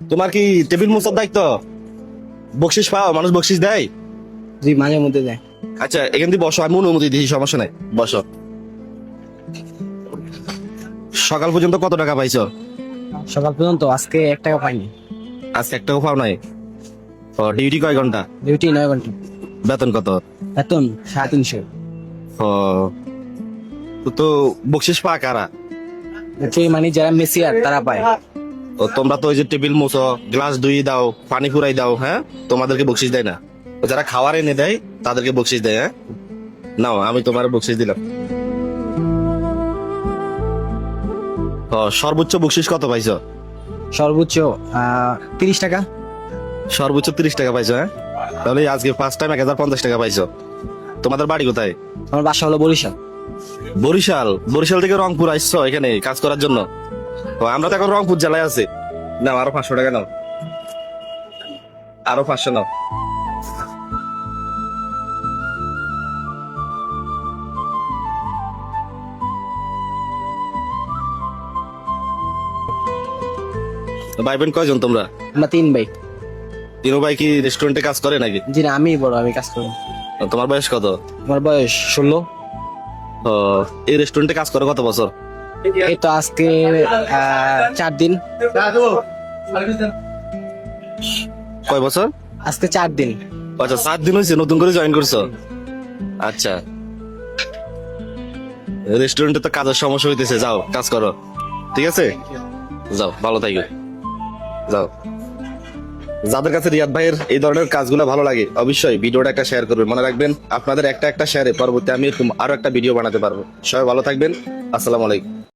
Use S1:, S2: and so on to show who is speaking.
S1: তোমার কি টেবিল মোছার দায়িত্ব? বকশিস পাও? মানুষ বকশিস দেয়?
S2: জি মাঝে মধ্যে দেয়।
S1: আচ্ছা, এখান থেকে বসো, আমি অনুমতি দিই, সমস্যা নাই, বসো। সকাল পর্যন্ত কত টাকা পাইছো?
S2: সকাল পর্যন্ত আজকে 1 টাকা পাইনি।
S1: আজকে একটাও পাও নাই? ও, ডিউটি কয় ঘন্টা?
S2: ডিউটি 9 ঘন্টা।
S1: বেতন কত?
S2: বেতন 350।
S1: ও, তো বকশিস পা কারা?
S2: যে মানে যারা মেসিয়ার তারা পায়।
S1: ও, তোমরা তো ওই যে টেবিল মুছো, গ্লাস ধুই দাও, পানি ফুরাই দাও, হ্যাঁ, তোমাদেরকে বকশিস দেয় না? ও, যারা খাবার এনে দেয় তাদেরকে বকশিস দেয়, হ্যাঁ? নাও, আমি তোমার বকশিস দিলাম। ও, সর্বোচ্চ বকশিস কত পাইছো?
S2: সর্বোচ্চ 30 টাকা।
S1: সর্বোচ্চ 30 টাকা পাইছো, হ্যাঁ? তাহলে আজকে ফার্স্ট টাইম 1050 টাকা পাইছো। তোমাদের বাড়ি কোথায়?
S2: আমার বাসা হলো বরিশাল।
S1: বরিশাল? বরিশাল থেকে রংপুর আসছো এখানে কাজ করার জন্য? ও, আমরা তো এখন রংপুর জেলায় আছি। নাও, আরো 500 টাকা নাও, আরো 500 নাও। তো ভাই বোন কয়জন তোমরা?
S2: আমরা 3 ভাই।
S1: তিনু ভাই কি রেস্টুরেন্টে কাজ করে নাকি?
S2: জি না, আমি বড়, আমি কাজ করি।
S1: তোমার বয়স কত?
S2: আমার বয়স 16।
S1: ও, এই রেস্টুরেন্টে কাজ করে কত বছর?
S2: এই তো আজকে 4 দিন।
S1: কয় বছর?
S2: আজকে 4 দিন।
S1: আচ্ছা, 7 দিন হয়েছে নতুন করে জয়েন করছো? আচ্ছা, রেস্টুরেন্টে তো কাজের সমস্যা হইতেছে, যাও কাজ করো, ঠিক আছে? যাও, ভালো থাকো, যাও। যাদের কাছে রিয়াদ ভাইয়ের এই ধরনের কাজগুলো ভালো লাগে অবশ্যই ভিডিওটা একটা শেয়ার করবেন। মনে রাখবেন, আপনাদের একটা শেয়ারে পরবর্তী আমি এরকম আরো একটা ভিডিও বানাতে পারবো। সবাই ভালো থাকবেন। আসসালামু আলাইকুম।